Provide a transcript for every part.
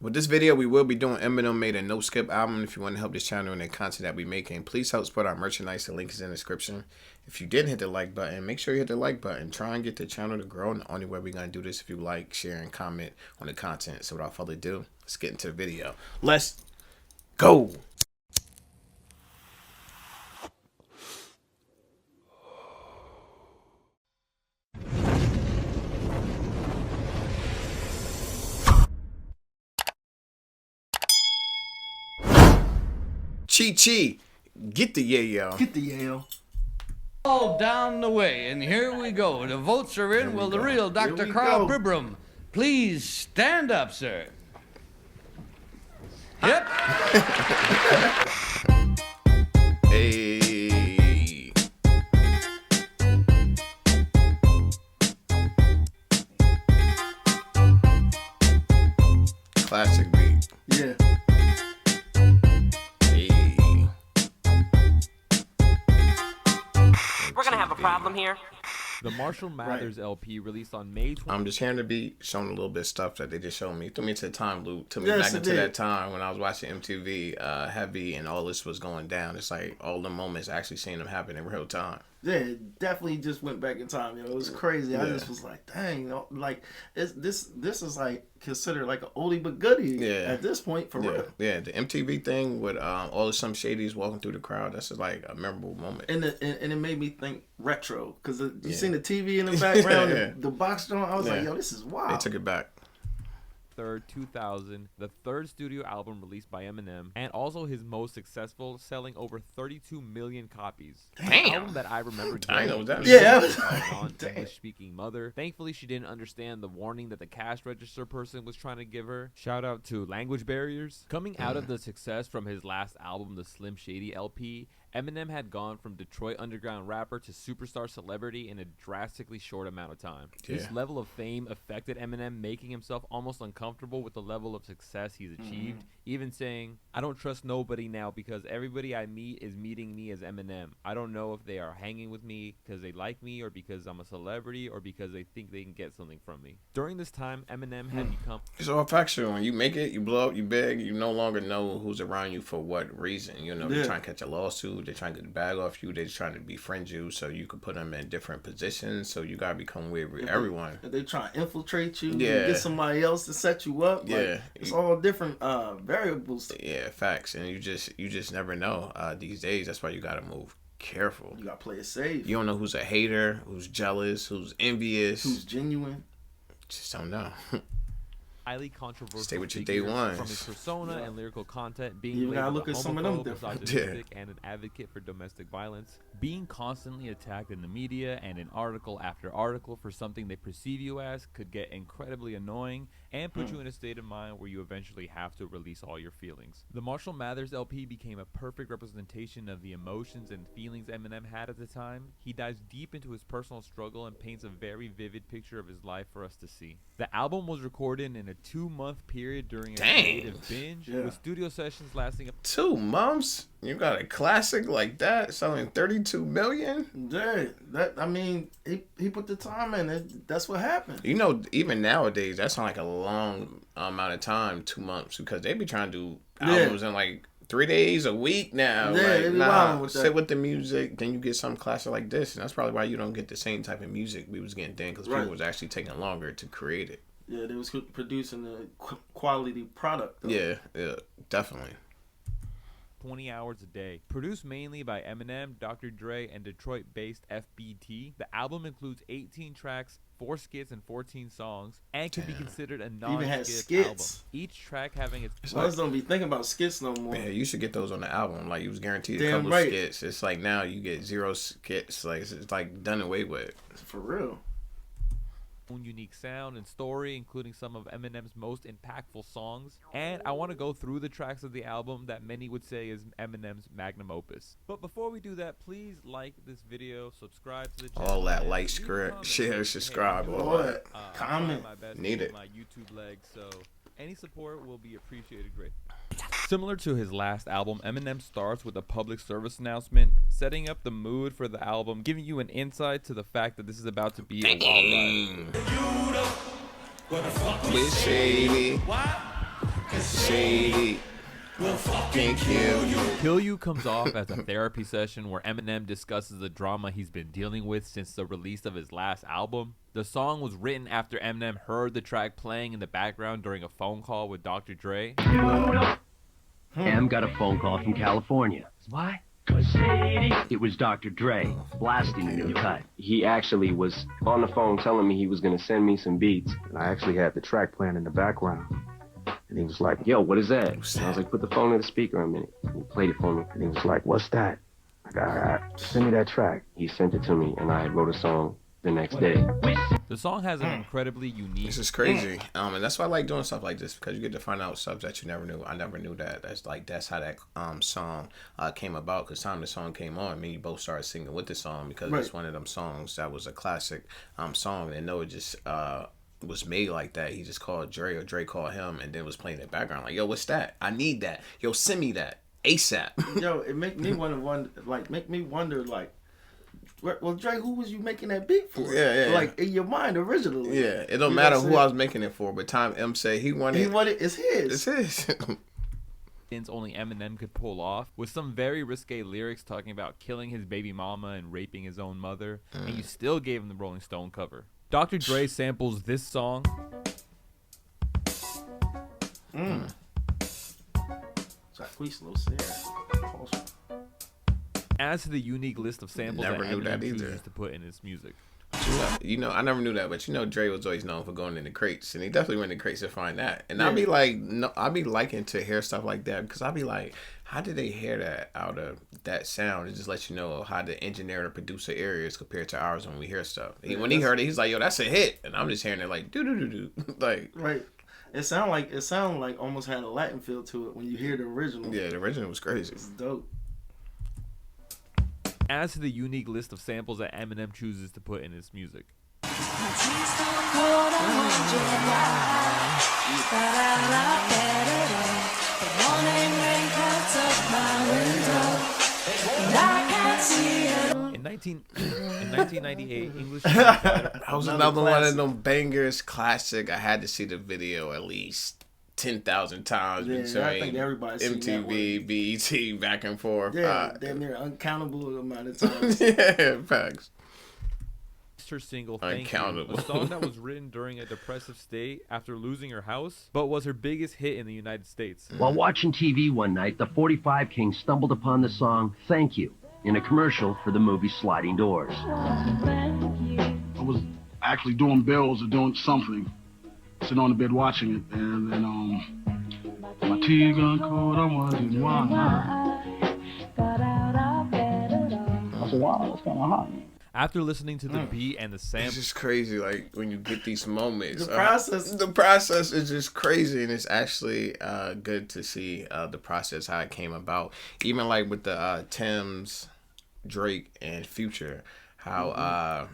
With this video, we will be doing Eminem made a no skip album. If you want to help this channel and the content that we making, please help support our merchandise. The link is in the description. If you didn't hit the like button, make sure you hit the like button. Try and get the channel to grow. And the only way we're going to do this if you like, share, and comment on the content. So without further ado, let's get into the video. Let's go. Chi, get the yayo. Get the yayo. All down the way, and here we go. The votes are in. Will the real Dr. Carl Bibram please stand up, sir? Yep. Hey. Classic beat. Yeah. We're gonna have a problem here. The Marshall Mathers LP released on May 20th. I'm just hearing the beat, showing a little bit of stuff that they just showed me. Took me to the time loop. Took me back into that time when I was watching MTV Heavy and all this was going down. It's like all the moments actually seeing them happen in real time. Yeah, it definitely just went back in time. You know, it was crazy. I just was like, dang, you know, like this is like considered like an oldie but goodie at this point for real. Yeah, the MTV thing with all the Slim Shadys walking through the crowd. That's just like a memorable moment. And it made me think retro because you seen the TV in the background, the box joint. I was like, yo, this is wild. They took it back. 3rd, 2000, the third studio album released by Eminem, and also his most successful, selling over 32 million copies. Damn. An album that I remember. I know that. On English-speaking mother. Thankfully, she didn't understand the warning that the cash register person was trying to give her. Shout out to language barriers. Coming out of the success from his last album, the Slim Shady LP, Eminem had gone from Detroit underground rapper to superstar celebrity in a drastically short amount of time. This level of fame affected Eminem, making himself almost uncomfortable with the level of success he's achieved, even saying, "I don't trust nobody now because everybody I meet is meeting me as Eminem. I don't know if they are hanging with me because they like me or because I'm a celebrity or because they think they can get something from me." During this time, Eminem had become... It's all factual. When you make it, you blow up, you big, you no longer know who's around you for what reason. You know, they're trying to catch a lawsuit. They're trying to get the bag off you. They're just trying to befriend you so you could put them in different positions. So you gotta become weird with everyone. They try to infiltrate you. Get somebody else to set you up. Like, it's all different variables. Yeah, facts. And you just never know. These days, that's why you gotta move careful. You gotta play it safe. You don't know who's a hater, who's jealous, who's envious, who's genuine. Just don't know. highly controversial. Stay with your day ones. From his persona and lyrical content, being you gotta look at some of them misogynistic and an advocate for domestic violence, being constantly attacked in the media and in article after article for something they perceive you as could get incredibly annoying and put you in a state of mind where you eventually have to release all your feelings. The Marshall Mathers LP became a perfect representation of the emotions and feelings Eminem had at the time. He dives deep into his personal struggle and paints a very vivid picture of his life for us to see. The album was recorded in a 2-month period during a creative binge, with studio sessions lasting up 2 months. You got a classic like that selling 32 million. Yeah, I mean, he put the time in. That's what happened. You know, even nowadays, that's not like a long amount of time, 2 months, because they be trying to do albums in like 3 days, a week now. Yeah, like, sit with the music, then you get some classic like this, and that's probably why you don't get the same type of music we was getting then, because people was actually taking longer to create it. Yeah, they was producing a quality product, though. Yeah, definitely. 20 hours a day. Produced mainly by Eminem, Dr. Dre, and Detroit-based FBT, the album includes 18 tracks, 4 skits, and 14 songs, and can be considered a non-skit album. Each track having its... I just don't be thinking about skits no more. Yeah, you should get those on the album. Like, you was guaranteed a couple of skits. It's like now you get 0 skits. Like, it's like done away with. For real. Unique sound and story, including some of Eminem's most impactful songs. And I want to go through the tracks of the album that many would say is Eminem's magnum opus. But before we do that, please like this video, subscribe to the channel. All that, like, share, subscribe, all that. Comment. Need it. My YouTube leg, so any support will be appreciated greatly. Similar to his last album, Eminem starts with a public service announcement, setting up the mood for the album, giving you an insight to the fact that this is about to be a wild ride. With Shady. Shady will fucking kill you. Kill You comes off as a therapy session where Eminem discusses the drama he's been dealing with since the release of his last album. The song was written after Eminem heard the track playing in the background during a phone call with Dr. Dre. Em got a phone call from California. Why? It was Dr. Dre blasting a new cut. He actually was on the phone telling me he was going to send me some beats. And I actually had the track playing in the background. And he was like, yo, what is that? And I was like, put the phone in the speaker a minute. And he played it for me. And he was like, what's that? I got, send me that track. He sent it to me, and I wrote a song the next day. The song has an incredibly unique... This is crazy. And that's why I like doing stuff like this, because you get to find out stuff that you never knew. I never knew that. That's how that song came about, because time the song came on, me and you both started singing with the song, because it's one of them songs that was a classic song, and no, it just... was made like that. He just called Dre, or Dre called him, and then was playing in the background like, yo, what's that? I need that. Yo, send me that ASAP. Yo, it make me wonder, like, well, Dre, who was you making that beat for? Yeah. Like, in your mind originally. Yeah, it don't matter who I was making it for, but time M said he wanted it's his. It's his. Only Eminem could pull off, with some very risque lyrics talking about killing his baby mama and raping his own mother, and you still gave him the Rolling Stone cover. Dr. Dre samples this song. Adds to the unique list of samples Never that knew Eminem that chooses either. to put in his music. You know, I never knew that, but Dre was always known for going in the crates, and he definitely went in the crates to find that. And I'd be like, no, I'd be liking to hear stuff like that, because I'd be like, how did they hear that out of that sound? It just lets you know how the engineer and producer areas compared to ours when we hear stuff. When he heard it, he's like, yo, that's a hit, and I'm just hearing it like, do like, right. It sounded like almost had a Latin feel to it when you hear the original. Yeah, the original was crazy. It's dope. Adds to the unique list of samples that Eminem chooses to put in his music. In 1998, English... That was another one of them bangers, classic. I had to see the video at least 10,000 times between I think everybody's MTV, BET, back and forth. Yeah, damn near uncountable amount of times. Yeah, facts. Her single Thank You, Uncountable. a song that was written during a depressive state after losing her house, but was her biggest hit in the United States. While watching TV one night, the 45 King stumbled upon the song Thank You in a commercial for the movie Sliding Doors. I was actually doing bills or doing something, sitting on the bed watching it, and then my tea got cold, I wondered why. I said, wow, that's kind of hot. After listening to the beat and the It's sample, just crazy, like, when you get these moments. The process is just crazy, and it's actually good to see the process, how it came about. Even, like, with the Tim's, Drake, and Future, how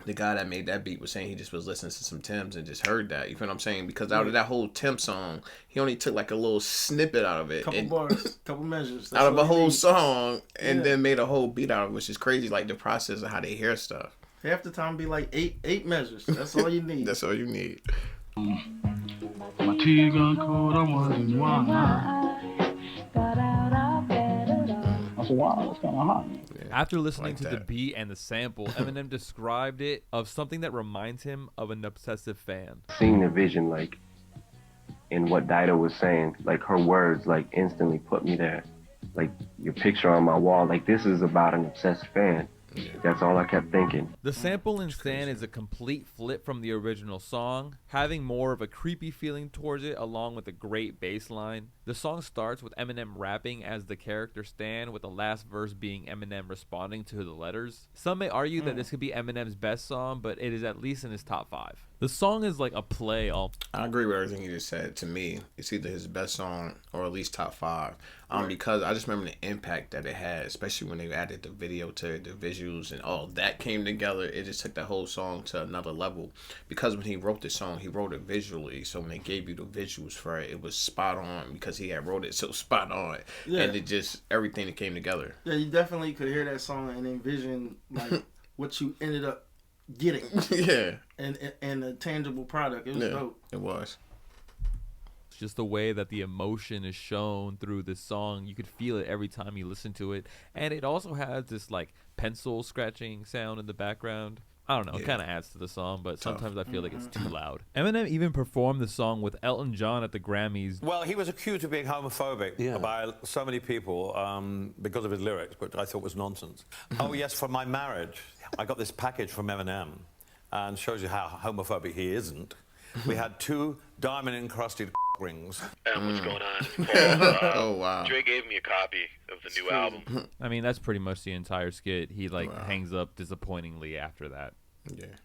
the guy that made that beat was saying he just was listening to some Tim's and just heard that. You feel what I'm saying? Because out of that whole Tim song, he only took, like, a little snippet out of it. Couple bars, couple measures. Out of a whole song, and then made a whole beat out of it, which is crazy, like, the process of how they hear stuff. Half the time be like eight measures. That's all you need. That's all you need. My tea got cold, I wondered why. I said, wow, that's kind of hot. after listening Like to the that. beat and the sample, Eminem described it of something that reminds him of an obsessive fan. Seeing the vision, like, in what Dido was saying, like, her words, like, instantly put me there. Like, your picture on my wall, like, this is about an obsessed fan. That's all I kept thinking. The sample in Stan is a complete flip from the original song, having more of a creepy feeling towards it along with a great bass line. The song starts with Eminem rapping as the character Stan, with the last verse being Eminem responding to the letters. Some may argue that this could be Eminem's best song, but it is at least in his top 5. The song is like a play all... I agree with everything you just said. To me, it's either his best song or at least top 5. Because I just remember the impact that it had, especially when they added the video to it, the visuals and all that came together. It just took the whole song to another level. Because when he wrote the song, he wrote it visually. So when they gave you the visuals for it, it was spot on because he had wrote it so spot on. Yeah. And it just, everything that came together. Yeah, you definitely could hear that song and envision like what you ended up getting Yeah. and a tangible product. It was dope. It was. just the way that the emotion is shown through this song. You could feel it every time you listen to it. And it also has this like pencil scratching sound in the background. I don't know, it kind of adds to the song, but sometimes I feel like it's too loud. Eminem even performed the song with Elton John at the Grammys. Well, he was accused of being homophobic by so many people because of his lyrics, which I thought was nonsense. Oh, yes, for my marriage, I got this package from Eminem, and shows you how homophobic he isn't. We had 2 diamond-encrusted rings. What's going on? Oh, wow. Dre gave me a copy of the new album. I mean, that's pretty much the entire skit. He like hangs up disappointingly after that. Yeah.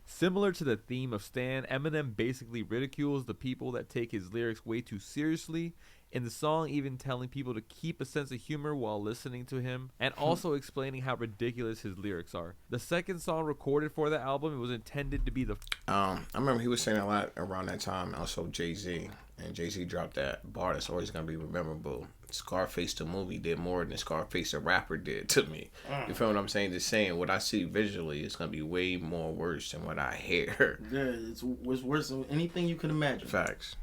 Similar to the theme of Stan, Eminem basically ridicules the people that take his lyrics way too seriously. In the song, even telling people to keep a sense of humor while listening to him, and also explaining how ridiculous his lyrics are. The second song recorded for the album, it was intended to be the... I remember he was saying a lot around that time, also Jay-Z. And Jay-Z dropped that bar that's always going to be memorable. Scarface the movie did more than Scarface the rapper did to me. You feel what I'm saying? Just saying, what I see visually is going to be way more worse than what I hear. Yeah, it's worse than anything you can imagine. Facts.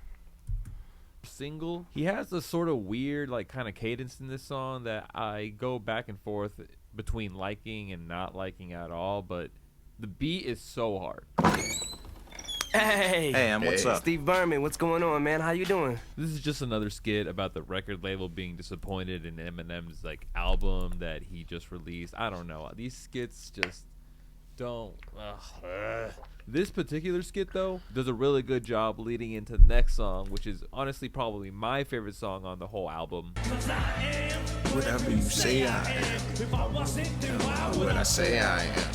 Single, he has this sort of weird like kind of cadence in this song that I go back and forth between liking and not liking at all, but the beat is so hard. Hey, what's up? Steve Berman, what's going on, man? How you doing? This is just another skit about the record label being disappointed in Eminem's like album that he just released. I don't know, these skits just don't. This particular skit, though, does a really good job leading into the next song, which is honestly probably my favorite song on the whole album. Whatever you say I am. What I say I am.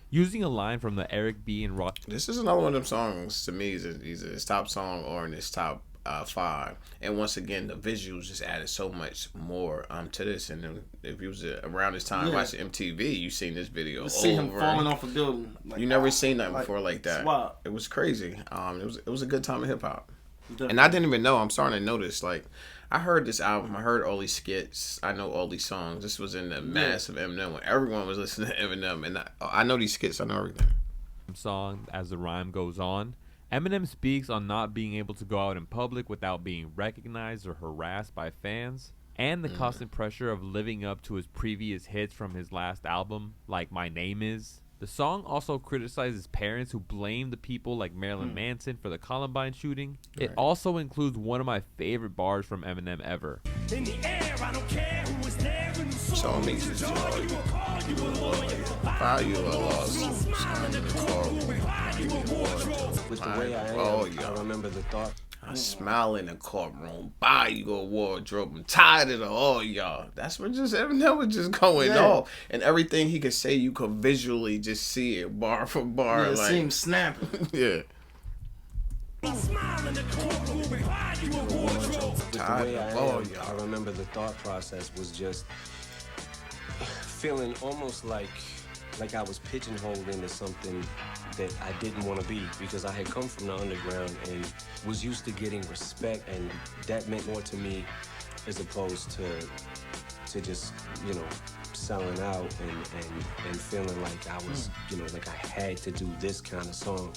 Using a line from the Eric B. and Rock. This is another one of them songs, to me, is either his top song or in his top 5. And once again, the visuals just added so much more to this. And then if you was around this time watching MTV, you seen this video see him falling off a building. Like, you never seen nothing before like that. It was crazy. It was a good time in hip hop. And I didn't even know. I'm starting to notice. Like, I heard this album. I heard all these skits. I know all these songs. This was in the mass of Eminem when everyone was listening to Eminem. And I know these skits. I know everything. Song as the rhyme goes on. Eminem speaks on not being able to go out in public without being recognized or harassed by fans, and the constant pressure of living up to his previous hits from his last album, like My Name Is. The song also criticizes parents who blame the people like Marilyn Manson for the Columbine shooting. It also includes one of my favorite bars from Eminem ever. In the air, I don't care who was there when you saw me. Just value a loss. With the way I am, I remember the thought. I smile in the courtroom, buy you a wardrobe. I'm tired of all y'all. That's what just Eminem was just going off, and everything he could say, you could visually just see it bar for bar. Yeah, it like, seems snappy. Yeah. I remember the thought process was just feeling almost like I was pigeonholed into something that I didn't want to be, because I had come from the underground and was used to getting respect, and that meant more to me as opposed to just, you know, selling out and feeling like I was, you know, like I had to do this kind of song.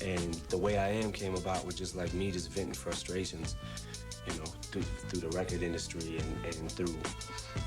And The Way I Am came about with just like me just venting frustrations, you know, through the record industry and through,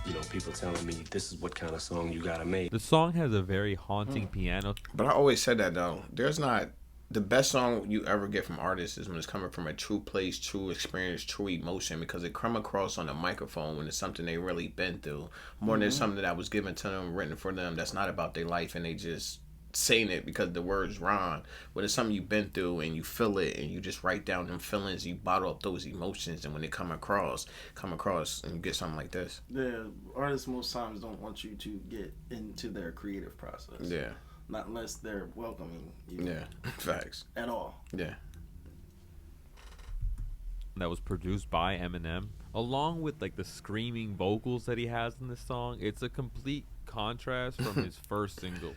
you know, people telling me this is what kind of song you gotta make. The song has a very haunting piano. But I always said that though. There's not the best song you ever get from artists is when it's coming from a true place, true experience, true emotion, because it come across on the microphone when it's something they really been through, more than something that was given to them, written for them, that's not about their life, and they just saying it because the words rhyme. But it's something you've been through and you feel it and you just write down them feelings, you bottle up those emotions, and when they come across and you get something like this. Yeah, artists most times don't want you to get into their creative process. Yeah. Not unless they're welcoming you. Yeah. Facts. At all. Yeah. That was produced by Eminem, along with like the screaming vocals that he has in this song. It's a complete contrast from his first single.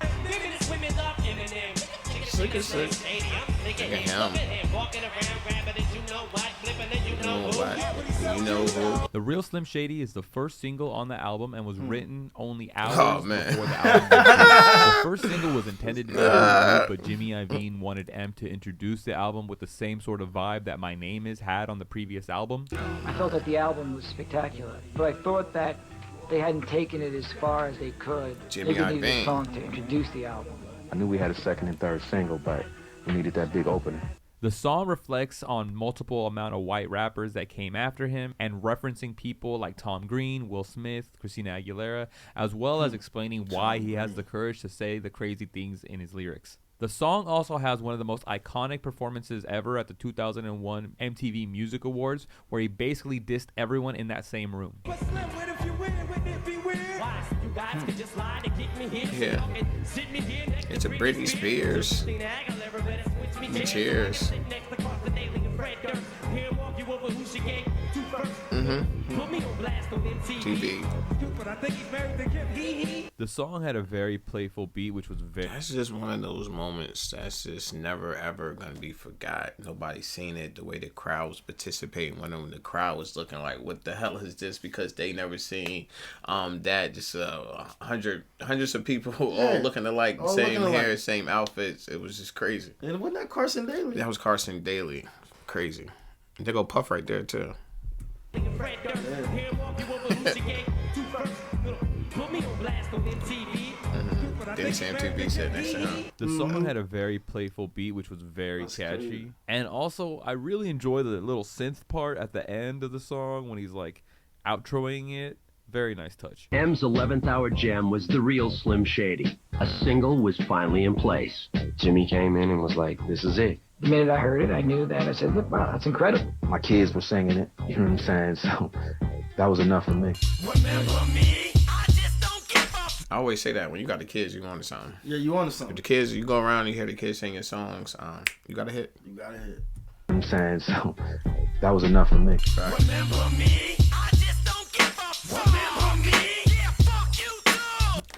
Slick as slick. Look at him. You know what? You know who? The Real Slim Shady is the first single on the album and was written only hours before the album. The first single was intended to be a but Jimmy Iovine wanted M to introduce the album with the same sort of vibe that My Name Is had on the previous album. I felt that the album was spectacular, but I thought that they hadn't taken it as far as they could. Jimmy They needed a Iovine. song to introduce the album. I knew we had a second and third single, but we needed that big opening. The song reflects on multiple amount of white rappers that came after him and referencing people like Tom Green, Will Smith, Christina Aguilera, as well as explaining why he has the courage to say the crazy things in his lyrics. The song also has one of the most iconic performances ever at the 2001 MTV Music Awards, where he basically dissed everyone in that same room. Yeah. It's a Britney Spears. Cheers. TV. The song had a very playful beat, which was very... That's just one of those moments that's just never, ever going to be forgot. Nobody's seen it. The way the crowd was participating, when the crowd was looking like, what the hell is this? Because they never seen that. Just hundreds of people all looking alike, all same looking hair, alike. same outfits. It was just crazy. And wasn't that Carson Daly? That was Carson Daly. Crazy. They go Puff right there, too. Diddy Sam 2B said next to him. The song had a very playful beat, which was very catchy. And also, I really enjoy the little synth part at the end of the song when he's like outroing it. Very nice touch. M's 11th hour gem was The Real Slim Shady. A single was finally in place. Jimmy came in and was like, this is it. The minute I heard it, I knew that. I said, look, wow, that's incredible. My kids were singing it, you know what I'm saying? So that was enough for me. I always say that when you got the kids, you on to something. Yeah, you on to If something. the kids, you go around and you hear the kids singing songs, you got to hit. You got to hit. You know what I'm saying? So that was enough for me. Right.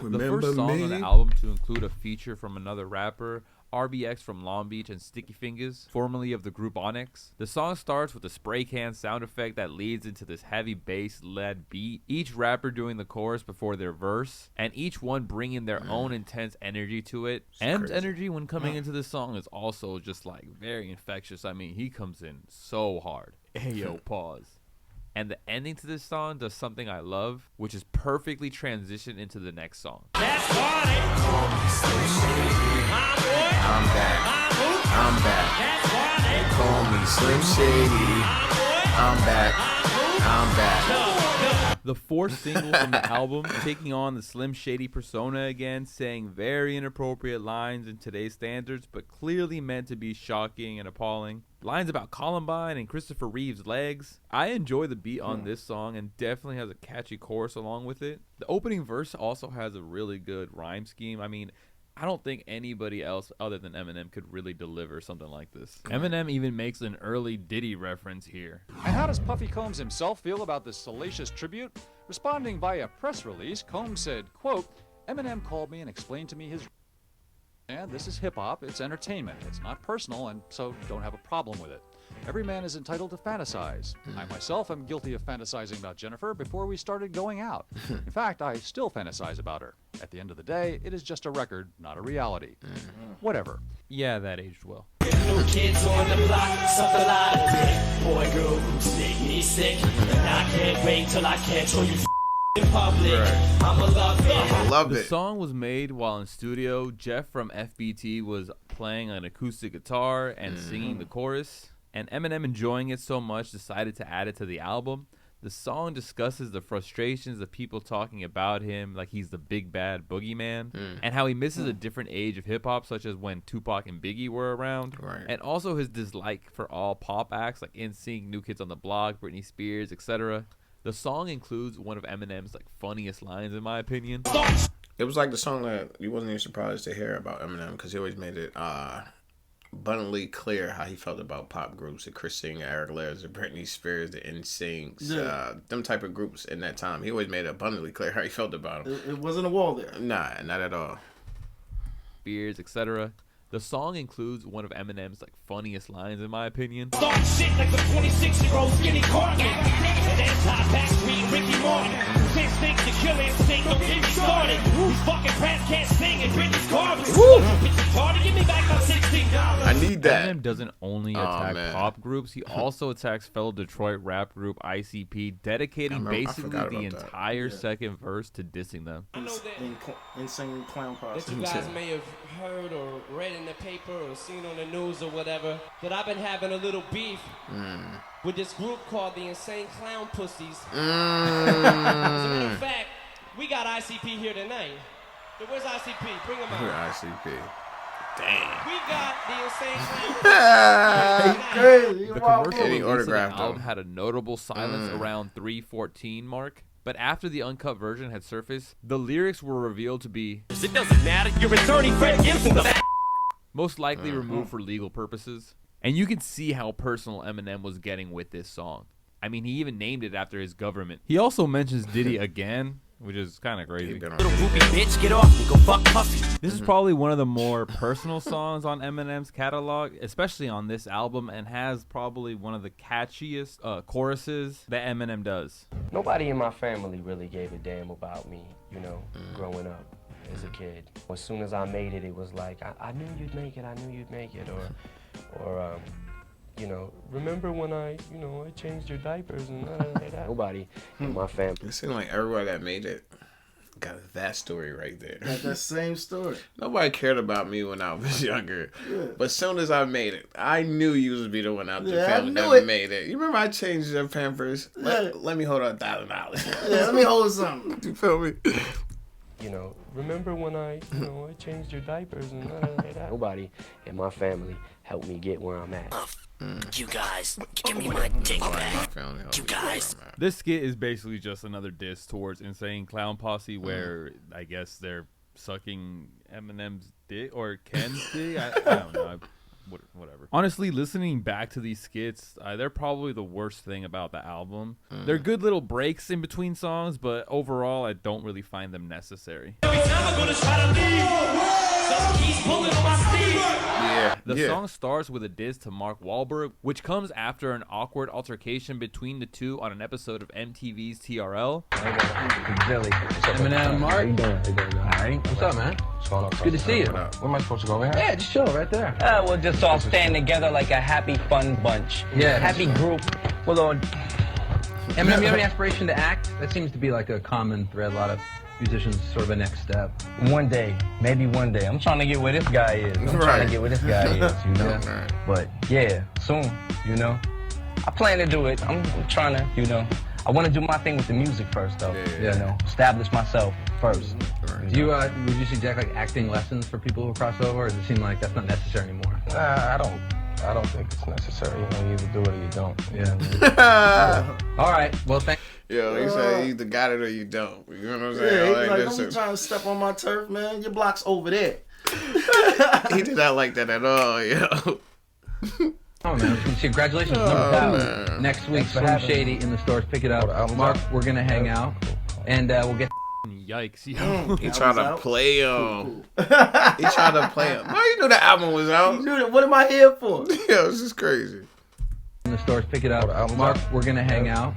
The first song on the album to include a feature from another rapper, RBX from Long Beach and Sticky Fingers, formerly of the group Onyx. The song starts with a spray can sound effect that leads into this heavy bass-led beat, each rapper doing the chorus before their verse, and each one bringing their own intense energy to it. M's energy when coming into this song is also just like very infectious. I mean, he comes in so hard. Ayo, pause. And the ending to this song does something I love, which is perfectly transitioned into the next song. I'm back. They call me Slim Shady. I'm back. The fourth single from the album, taking on the Slim Shady persona again, saying very inappropriate lines in today's standards, but clearly meant to be shocking and appalling. Lines about Columbine and Christopher Reeve's legs. I enjoy the beat on this song and definitely has a catchy chorus along with it. The opening verse also has a really good rhyme scheme. I mean, I don't think anybody else other than Eminem could really deliver something like this. Eminem even makes an early Diddy reference here. And how does Puffy Combs himself feel about this salacious tribute? Responding via press release, Combs said, quote, Eminem called me and explained to me his... And this is hip-hop, it's entertainment, it's not personal, and so don't have a problem with it. Every man is entitled to fantasize. I myself am guilty of fantasizing about Jennifer before we started going out. In fact, I still fantasize about her. At the end of the day, it is just a record, not a reality. Whatever. Yeah, that aged well. Kids on the block, something like boy, girl, who sick, me sick. And I can't wait till I catch all you in public. I'ma love it. The song was made while in studio. Jeff from FBT was playing an acoustic guitar and singing the chorus. And Eminem, enjoying it so much, decided to add it to the album. The song discusses the frustrations of people talking about him like he's the big bad boogeyman, and how he misses a different age of hip-hop, such as when Tupac and Biggie were around, and also his dislike for all pop acts like NSYNC, New Kids on the Block, Britney Spears, etc. The song includes one of Eminem's funniest lines, in my opinion. It was like the song that you wasn't even surprised to hear about Eminem, because he always made it abundantly clear how he felt about pop groups, the Christina Aguilera, the Britney Spears, the NSYNC, them type of groups in that time. He always made it abundantly clear how he felt about them. It wasn't a wall there. Nah, not at all. Spears, etc. The song includes one of Eminem's like funniest lines, in my opinion. Start shit like a 26-year-old skinny Cartman. And anti-backstreet Ricky Martin. Since things to kill instinct, don't get me started. These fucking brats can't sing and Britney's garbage. It's retarded, give me back my $16. I need that. Eminem doesn't only attack pop groups, he also attacks fellow Detroit rap group ICP, dedicating basically the entire second verse to dissing them. Insane Clown Posse. That you guys may have heard or read in the paper or seen on the news or whatever, that I've been having a little beef with this group called the Insane Clown Pussies. As a matter of fact, we got ICP here tonight. So where's ICP? Bring him out. ICP. Damn. We got the Insane Clown Crazy. The commercial release of the album had a notable silence around 3:14 mark. But after the uncut version had surfaced, the lyrics were revealed to be It doesn't matter, you're returning Fred Gibson. most likely removed for legal purposes. And you can see how personal Eminem was getting with this song. I mean, he even named it after his government. He also mentions Diddy again, which is kind of crazy. Little groupie bitch, get off me, go fuck Puffy. This is probably one of the more personal songs on Eminem's catalog, especially on this album, and has probably one of the catchiest choruses that Eminem does. Nobody in my family really gave a damn about me, you know, growing up as a kid. As soon as I made it, it was like, I knew you'd make it, I knew you'd make it, or you know, remember when I changed your diapers and that. Nobody in my family. It seemed like everybody that made it got that story right there. Got that same story. Nobody cared about me when I was younger. But as soon as I made it, I knew you was be the one out the family that made it. You remember I changed your Pampers? Let me hold $1,000. Yeah, let me hold something. You feel me? You know, remember when I changed your diapers and that. Nobody in my family helped me get where I'm at. You guys, give me my dick back. You guys. This skit is basically just another diss towards Insane Clown Posse, where I guess they're sucking Eminem's dick or Ken's dick. I don't know. Whatever. Honestly, listening back to these skits, they're probably the worst thing about the album. They're good little breaks in between songs, but overall, I don't really find them necessary. The song starts with a diss to Mark Wahlberg, which comes after an awkward altercation between the two on an episode of MTV's TRL. Billy. Eminem, Mark. How you doing? All right. What's up, man? What's going on? Good to see you. Where am I supposed to go? Yeah, just chill right there. We'll just all stand together like a happy, fun bunch. Yeah. Happy group. We'll all... Eminem, you have any aspiration to act? That seems to be like a common thread. A lot of musicians, sort of a next step. One day, maybe one day. I'm trying to get where this guy is. I'm trying to get where this guy is, you know. Yeah. But yeah, soon, you know. I plan to do it. I'm trying to, you know. I want to do my thing with the music first, though. Yeah. You know, establish myself first. Do you would you suggest like acting lessons for people who cross over, or does it seem like that's not necessary anymore? I don't think it's necessary. You know, you either do it or you don't. Yeah. All right. Well, thank. Yo, you say you either got it or you don't. You know what I'm saying? Yeah, like don't be trying to step on my turf, man. Your block's over there. He did not like that at all, yo. Oh man, congratulations, number 1,000. Next week, Slim Shady in the stores. Pick it up. Mark, we're gonna hang out, and we'll get. Yikes, yo. He tried to play him. He tried to play him. No, you knew the album was out. You knew that. What am I here for? Yo, this is crazy. In the stores, pick it up. Mark, we're gonna hang out,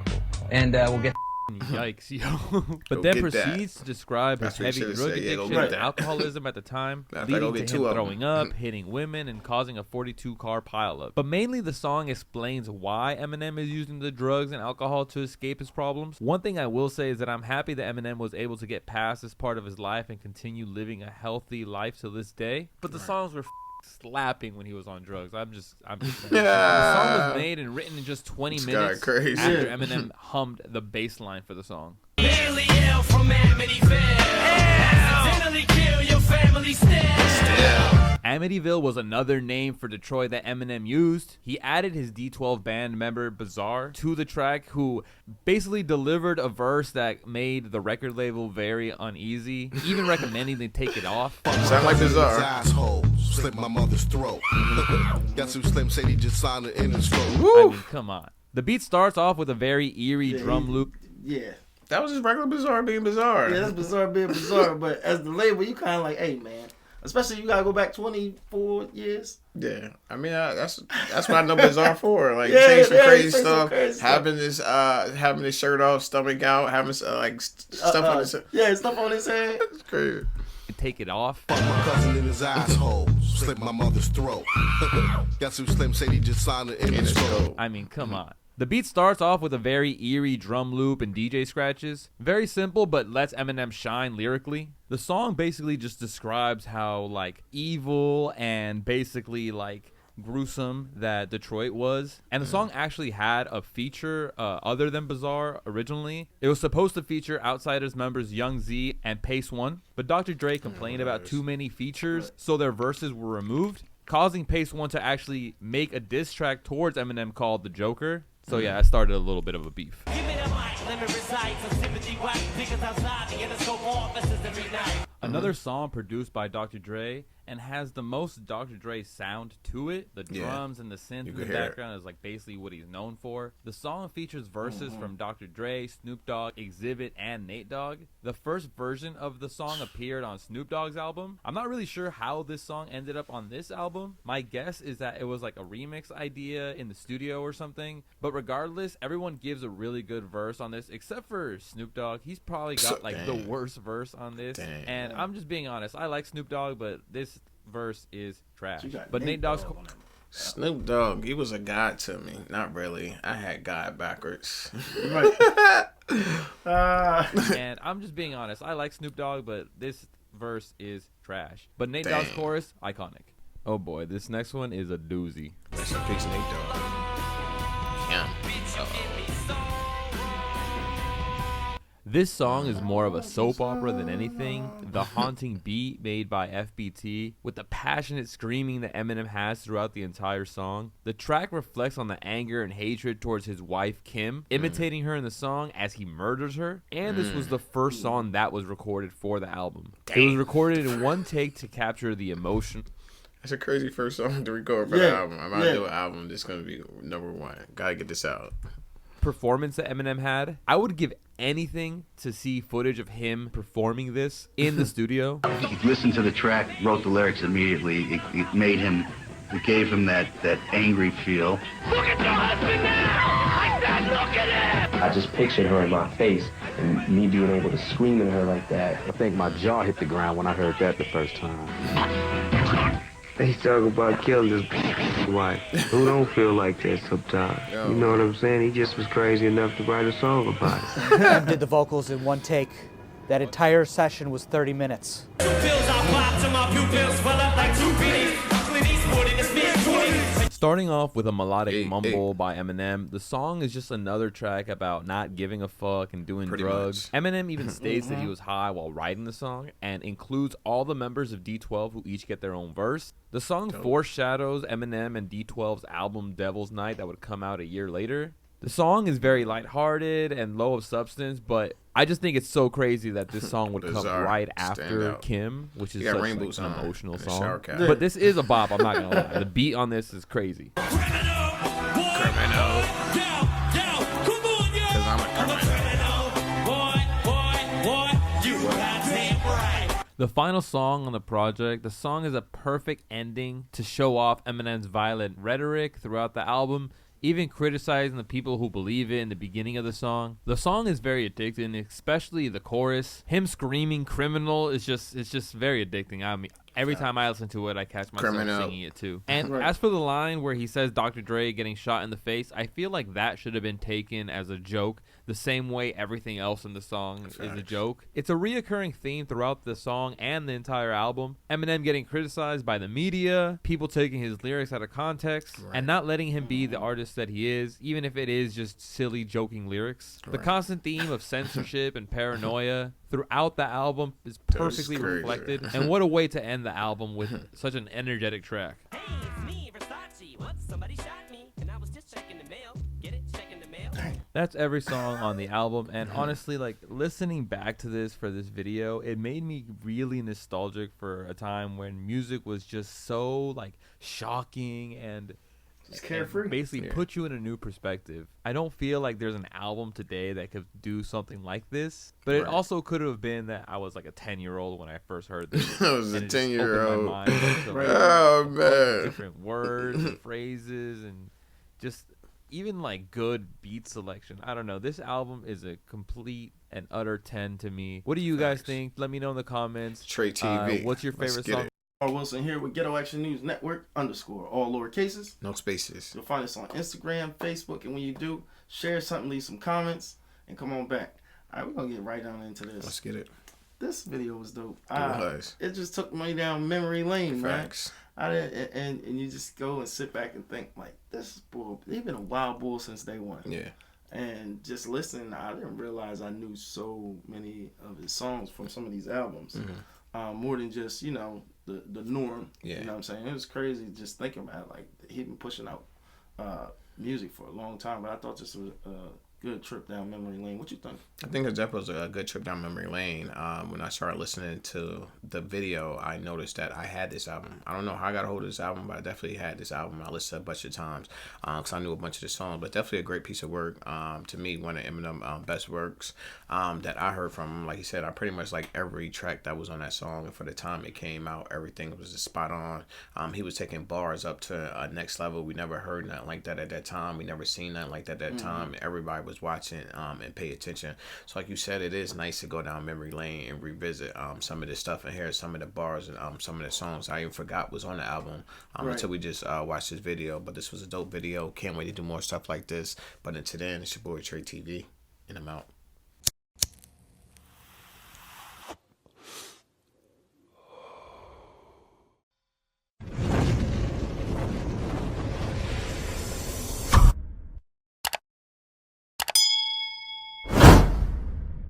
and we'll get. Yikes, yo. But then proceeds to describe his heavy drug addiction and alcoholism at the time, leading to him throwing up, hitting women, and causing a 42-car pileup. But mainly the song explains why Eminem is using the drugs and alcohol to escape his problems. One thing I will say is that I'm happy that Eminem was able to get past this part of his life and continue living a healthy life to this day. But the songs were slapping when he was on drugs. I'm just saying. The song was made and written in just 20 minutes after Eminem hummed the bass line for the song. Nearly ill from Amityville. Accidentally kill your family still. Amityville was another name for Detroit that Eminem used. He added his D12 band member Bizarre to the track, who basically delivered a verse that made the record label very uneasy, even recommending they take it off. Sound like Bizarre. Asshole, slit my mother's throat. Got some Slim Shady just signed it in his throat. I mean, come on. The beat starts off with a very eerie drum loop. Yeah. That was just regular Bizarre being Bizarre. Yeah, that's Bizarre being Bizarre. But as the label, you kind of like, hey, man, Especially you gotta go back 24 years. Yeah, I mean that's what I know Bizarre for. Like saying some crazy stuff, having his shirt off, stomach out, having stuff on his head. Yeah, stuff on his head. That's crazy. Take it off. Fuck my cousin in his asshole, slit my mother's throat. Guess who Slim Shady just signed in his throat. I mean, come on. The beat starts off with a very eerie drum loop and DJ scratches. Very simple, but lets Eminem shine lyrically. The song basically just describes how, like, evil and basically, like, gruesome that Detroit was. And the song actually had a feature other than Bizarre originally. It was supposed to feature Outsiders members Young Z and Pace One, but Dr. Dre complained about too many features, so their verses were removed, causing Pace One to actually make a diss track towards Eminem called The Joker. So yeah, I started a little bit of a beef. Another song produced by Dr. Dre and has the most Dr. Dre sound to it. The drums and the synth in the background is like basically what he's known for. The song features verses from Dr. Dre, Snoop Dogg, Exhibit, and Nate Dogg. The first version of the song appeared on Snoop Dogg's album. I'm not really sure how this song ended up on this album. My guess is that it was like a remix idea in the studio or something. But regardless, everyone gives a really good verse on this except for Snoop Dogg. He's probably got like the worst verse on this. And I'm just being honest. I like Snoop Dogg, but this verse is trash. But Nate Dogg's Snoop Dogg, he was a god to me. Not really. I had God backwards. And I'm just being honest. I like Snoop Dogg, but this verse is trash. But Nate Dogg's chorus, iconic. Oh boy, this next one is a doozy. Rest in peace, Nate Dogg. Yeah. This song is more of a soap opera than anything. The haunting beat made by FBT with the passionate screaming that Eminem has throughout the entire song. The track reflects on the anger and hatred towards his wife Kim, imitating her in the song as he murders her. And this was the first song that was recorded for the album. It was recorded in one take to capture the emotion. That's a crazy first song to record for the album. I'm about to do an album that's going to be #1. Gotta get this out. Performance that Eminem had, I would give anything to see footage of him performing this in the studio. He listened to the track, wrote the lyrics immediately. It made him, it gave him that angry feel. Look at your husband now! I said look at him! I just pictured her in my face and me being able to scream at her like that. I think my jaw hit the ground when I heard that the first time. They talk about killing his wife. Who don't feel like that sometimes? You know what I'm saying? He just was crazy enough to write a song about it. Em did the vocals in one take. That entire session was 30 minutes. Starting off with a melodic mumble by Eminem, the song is just another track about not giving a fuck and doing drugs. Eminem even states that he was high while writing the song and includes all the members of D12 who each get their own verse. The song foreshadows Eminem and D12's album Devil's Night that would come out a year later. The song is very lighthearted and low of substance, but I just think it's so crazy that this song would come right after Kim, which is such like, an emotional song. But this is a bop, I'm not going to lie. The beat on this is crazy. The final song on the project, the song is a perfect ending to show off Eminem's violent rhetoric throughout the album, even criticizing the people who believe it in the beginning of the song. The song is very addicting, especially the chorus. Him screaming criminal is just very addicting. I mean, every time I listen to it, I catch myself singing it too. And as for the line where he says Dr. Dre getting shot in the face, I feel like that should have been taken as a joke, the same way everything else in the song is a joke. It's a reoccurring theme throughout the song and the entire album. Eminem getting criticized by the media, people taking his lyrics out of context, and not letting him be the artist that he is, even if it is just silly, joking lyrics. The constant theme of censorship and paranoia throughout the album is perfectly reflected. And what a way to end the album with such an energetic track. Hey, it's me, Versace. What? Somebody shot me, and I was just checking the mail. Get it? Checking the mail. That's every song on the album, and honestly, like, listening back to this for this video, it made me really nostalgic for a time when music was just so, like, shocking and It's carefree. Basically put you in a new perspective. I don't feel like there's an album today that could do something like this. But it also could have been that I was like a 10-year-old when I first heard this. I was a 10-year-old. Oh, man. Different words and phrases and just even like good beat selection. I don't know. This album is a complete and utter 10 to me. What do you guys think? Let me know in the comments. Trey TV. What's your favorite song? Wilson here with Ghetto Action News Network _ all lowercases, no spaces. You'll find us on Instagram, Facebook, and when you do, share something, leave some comments, and come on back. All right, we're gonna get right down into this. Let's get it. This video was dope. It just took me down memory lane, Facts. man. I didn't, and you just go and sit back and think like, this is bull. They've been a wild bull since day one. Yeah. And just listening, I didn't realize I knew so many of his songs from some of these albums. More than just, you know, the norm. Yeah. You know what I'm saying? It was crazy just thinking about it. Like, he'd been pushing out music for a long time, but I thought this was a good trip down memory lane. What you think? I think it definitely was a good trip down memory lane. When I started listening to the video, I noticed that I had this album. I don't know how I got a hold of this album, but I definitely had this album. I listened to it a bunch of times because I knew a bunch of the songs, but definitely a great piece of work. To me, one of Eminem's best works that I heard from him. Like he said, I pretty much like every track that was on that song, and for the time it came out, everything was just spot on. He was taking bars up to a next level. We never heard nothing like that at that time. We never seen nothing like that at that time. Everybody was watching and pay attention. So like you said, it is nice to go down memory lane and revisit some of this stuff and hear some of the bars and some of the songs I even forgot was on the album until we just watched this video. But this was a dope video. Can't wait to do more stuff like this. But until then, it's your boy Trey TV, and I'm out.